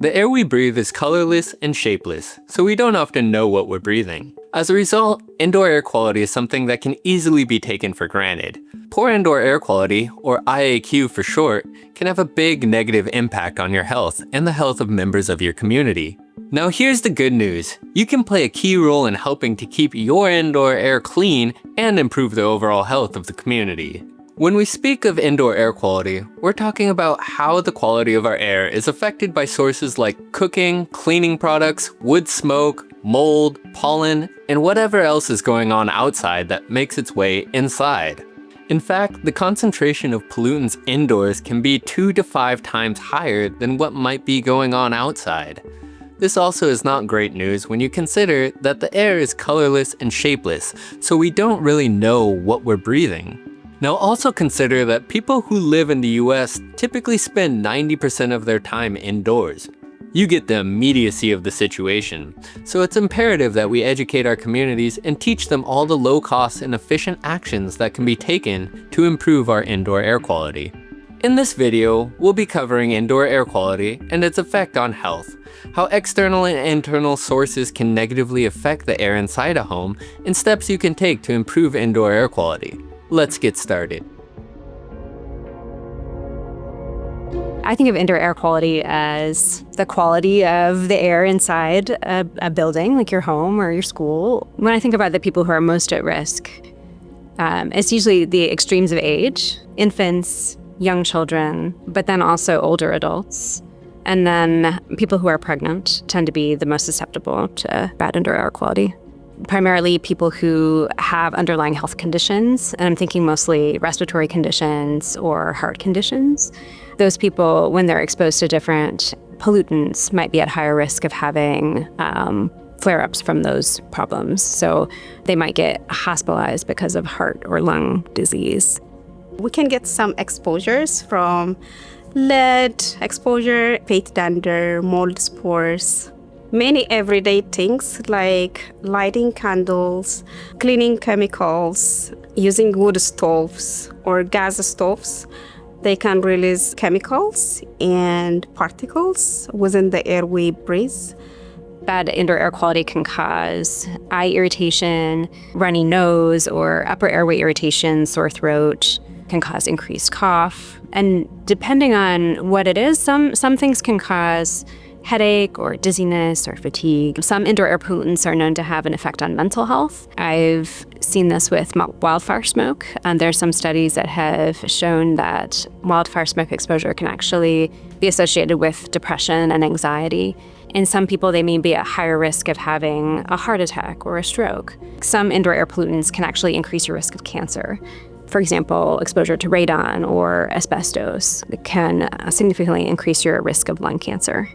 The air we breathe is colorless and shapeless, so we don't often know what we're breathing. As a result, indoor air quality is something that can easily be taken for granted. Poor indoor air quality, or IAQ for short, can have a big negative impact on your health and the health of members of your community. Now here's the good news. You can play a key role in helping to keep your indoor air clean and improve the overall health of the community. When we speak of indoor air quality, we're talking about how the quality of our air is affected by sources like cooking, cleaning products, wood smoke, mold, pollen, and whatever else is going on outside that makes its way inside. In fact, the concentration of pollutants indoors can be 2 to 5 times higher than what might be going on outside. This also is not great news when you consider that the air is colorless and shapeless, so we don't really know what we're breathing. Now also consider that people who live in the US typically spend 90% of their time indoors. You get the immediacy of the situation, so it's imperative that we educate our communities and teach them all the low-cost and efficient actions that can be taken to improve our indoor air quality. In this video, we'll be covering indoor air quality and its effect on health, how external and internal sources can negatively affect the air inside a home, and steps you can take to improve indoor air quality. Let's get started. I think of indoor air quality as the quality of the air inside a building, like your home or your school. When I think about the people who are most at risk, it's usually the extremes of age, infants, young children, but then also older adults. And then people who are pregnant tend to be the most susceptible to bad indoor air quality. Primarily people who have underlying health conditions, and I'm thinking mostly respiratory conditions or heart conditions. Those people, when they're exposed to different pollutants, might be at higher risk of having flare-ups from those problems. So they might get hospitalized because of heart or lung disease. We can get some exposures from lead exposure, faith dander, mold spores. Many everyday things like lighting candles, cleaning chemicals, using wood stoves or gas stoves. They can release chemicals and particles within the air we breathe. Bad indoor air quality can cause eye irritation, runny nose, or upper airway irritation, sore throat, can cause increased cough. And depending on what it is, some things can cause headache or dizziness or fatigue. Some indoor air pollutants are known to have an effect on mental health. I've seen this with wildfire smoke. There's some studies that have shown that wildfire smoke exposure can actually be associated with depression and anxiety. In some people, they may be at higher risk of having a heart attack or a stroke. Some indoor air pollutants can actually increase your risk of cancer. For example, exposure to radon or asbestos can significantly increase your risk of lung cancer.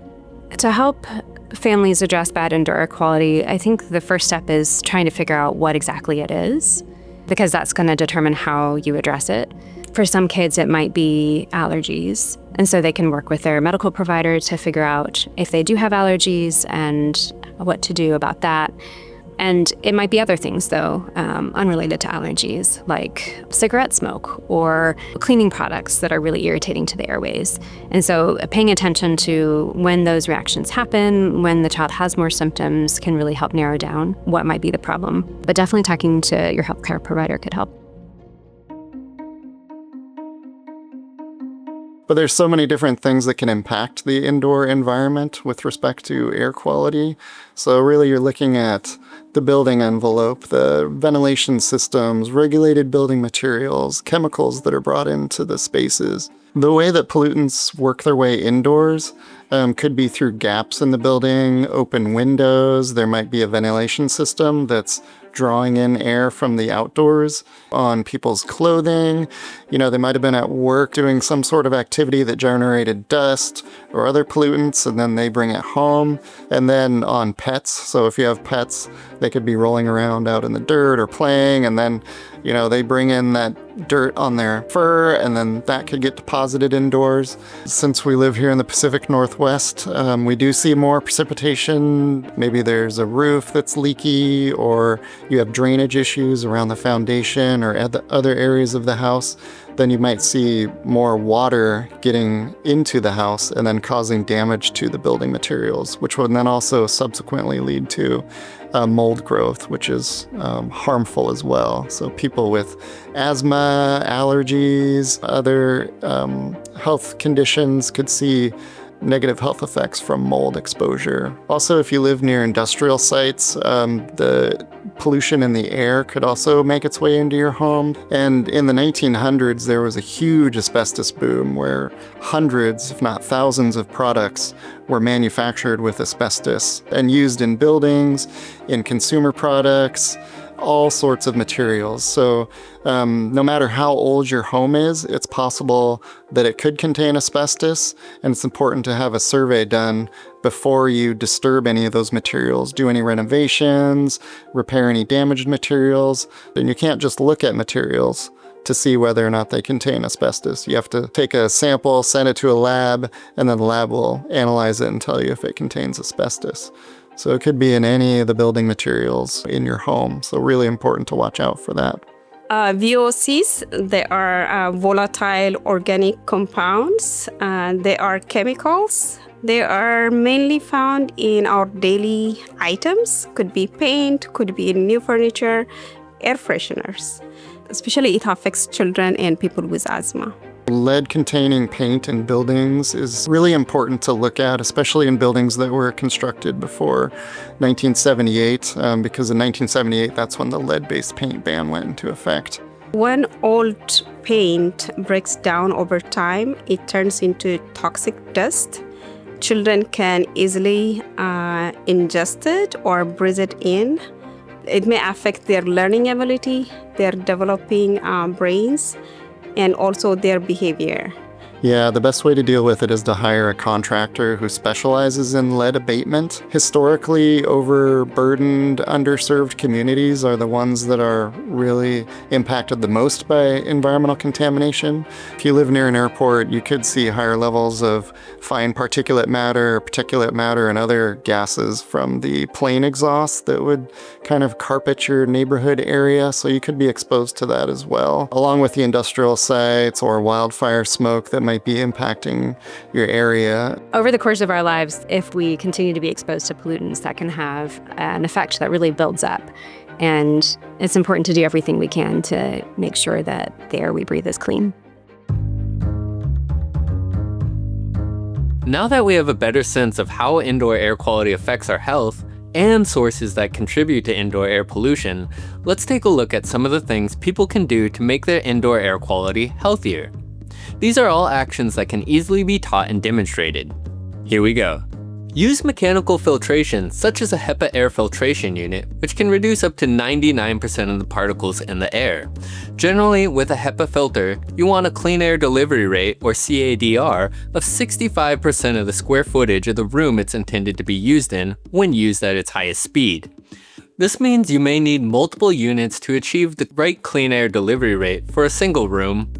To help families address bad indoor air quality, I think the first step is trying to figure out what exactly it is, because that's going to determine how you address it. For some kids, it might be allergies, and so they can work with their medical provider to figure out if they do have allergies and what to do about that. And it might be other things, though, unrelated to allergies, like cigarette smoke or cleaning products that are really irritating to the airways. And so paying attention to when those reactions happen, when the child has more symptoms, can really help narrow down what might be the problem. But definitely talking to your healthcare provider could help. But there's so many different things that can impact the indoor environment with respect to air quality. So really you're looking at the building envelope, the ventilation systems, regulated building materials, chemicals that are brought into the spaces. The way that pollutants work their way indoors could be through gaps in the building, open windows. There might be a ventilation system that's drawing in air from the outdoors on people's clothing. You know, they might have been at work doing some sort of activity that generated dust or other pollutants, and then they bring it home. And then on pets, so if you have pets, they could be rolling around out in the dirt or playing, and then They bring in that dirt on their fur, and then that could get deposited indoors. Since we live here in the Pacific Northwest, we do see more precipitation. Maybe there's a roof that's leaky, or you have drainage issues around the foundation or at the other areas of the house. Then you might see more water getting into the house and then causing damage to the building materials, which would then also subsequently lead to mold growth, which is harmful as well. So people with asthma, allergies, other health conditions could see negative health effects from mold exposure. Also, if you live near industrial sites, the pollution in the air could also make its way into your home. And in the 1900s, there was a huge asbestos boom where hundreds, if not thousands, of products were manufactured with asbestos and used in buildings, in consumer products, all sorts of materials. So no matter how old your home is, it's possible that it could contain asbestos, and it's important to have a survey done before you disturb any of those materials, do any renovations, repair any damaged materials. And you can't just look at materials to see whether or not they contain asbestos. You have to take a sample, send it to a lab, and then the lab will analyze it and tell you if it contains asbestos. So it could be in any of the building materials in your home. So really important to watch out for that. VOCs, they are volatile organic compounds. They are chemicals. They are mainly found in our daily items. Could be paint, could be in new furniture, air fresheners. Especially it affects children and people with asthma. Lead-containing paint in buildings is really important to look at, especially in buildings that were constructed before 1978, because in 1978, that's when the lead-based paint ban went into effect. When old paint breaks down over time, it turns into toxic dust. Children can easily ingest it or breathe it in. It may affect their learning ability, their developing brains, and also their behavior. Yeah, the best way to deal with it is to hire a contractor who specializes in lead abatement. Historically, overburdened, underserved communities are the ones that are really impacted the most by environmental contamination. If you live near an airport, you could see higher levels of fine particulate matter, and other gases from the plane exhaust that would kind of carpet your neighborhood area, so you could be exposed to that as well, along with the industrial sites or wildfire smoke that might be impacting your area. Over the course of our lives, if we continue to be exposed to pollutants, that can have an effect that really builds up. And it's important to do everything we can to make sure that the air we breathe is clean. Now that we have a better sense of how indoor air quality affects our health and sources that contribute to indoor air pollution, let's take a look at some of the things people can do to make their indoor air quality healthier. These are all actions that can easily be taught and demonstrated. Here we go. Use mechanical filtration, such as a HEPA air filtration unit, which can reduce up to 99% of the particles in the air. Generally, with a HEPA filter, you want a clean air delivery rate, or CADR, of 65% of the square footage of the room it's intended to be used in when used at its highest speed. This means you may need multiple units to achieve the right clean air delivery rate for a single room,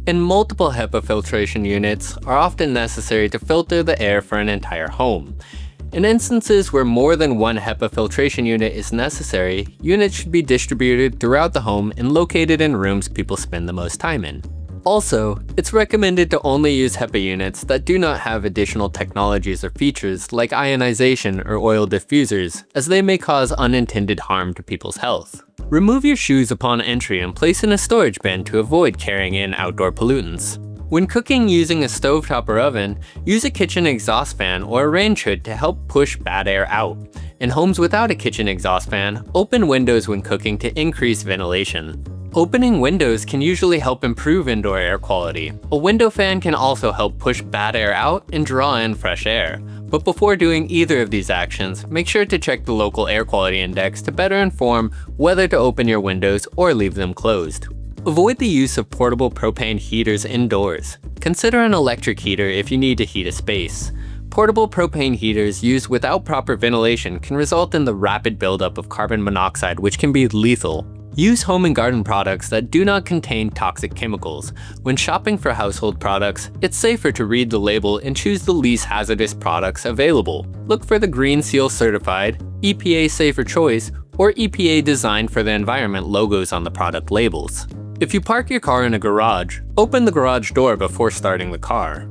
and multiple HEPA filtration units are often necessary to filter the air for an entire home. In instances where more than one HEPA filtration unit is necessary, units should be distributed throughout the home and located in rooms people spend the most time in. Also, it's recommended to only use HEPA units that do not have additional technologies or features like ionization or oil diffusers, as they may cause unintended harm to people's health. Remove your shoes upon entry and place in a storage bin to avoid carrying in outdoor pollutants. When cooking using a stovetop or oven, use a kitchen exhaust fan or a range hood to help push bad air out. In homes without a kitchen exhaust fan, open windows when cooking to increase ventilation. Opening windows can usually help improve indoor air quality. A window fan can also help push bad air out and draw in fresh air. But before doing either of these actions, make sure to check the local air quality index to better inform whether to open your windows or leave them closed. Avoid the use of portable propane heaters indoors. Consider an electric heater if you need to heat a space. Portable propane heaters used without proper ventilation can result in the rapid buildup of carbon monoxide, which can be lethal. Use home and garden products that do not contain toxic chemicals. When shopping for household products, it's safer to read the label and choose the least hazardous products available. Look for the Green Seal Certified, EPA Safer Choice, or EPA Designed for the Environment logos on the product labels. If you park your car in a garage, open the garage door before starting the car.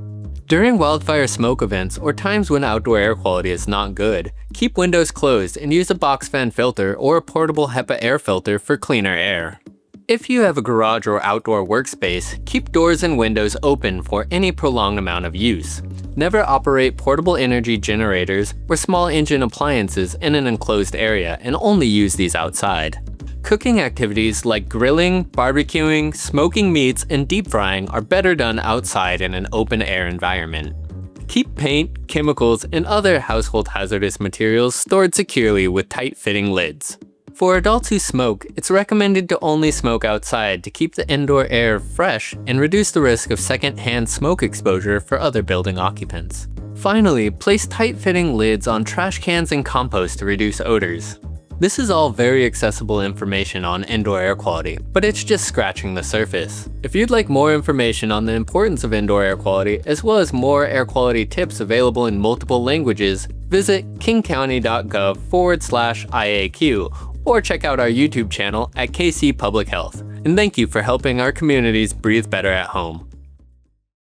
During wildfire smoke events or times when outdoor air quality is not good, keep windows closed and use a box fan filter or a portable HEPA air filter for cleaner air. If you have a garage or outdoor workspace, keep doors and windows open for any prolonged amount of use. Never operate portable energy generators or small engine appliances in an enclosed area and only use these outside. Cooking activities like grilling, barbecuing, smoking meats, and deep frying are better done outside in an open air environment. Keep paint, chemicals, and other household hazardous materials stored securely with tight-fitting lids. For adults who smoke, it's recommended to only smoke outside to keep the indoor air fresh and reduce the risk of second-hand smoke exposure for other building occupants. Finally, place tight-fitting lids on trash cans and compost to reduce odors. This is all very accessible information on indoor air quality, but it's just scratching the surface. If you'd like more information on the importance of indoor air quality, as well as more air quality tips available in multiple languages, visit kingcounty.gov/IAQ or check out our YouTube channel at KC Public Health. And thank you for helping our communities breathe better at home.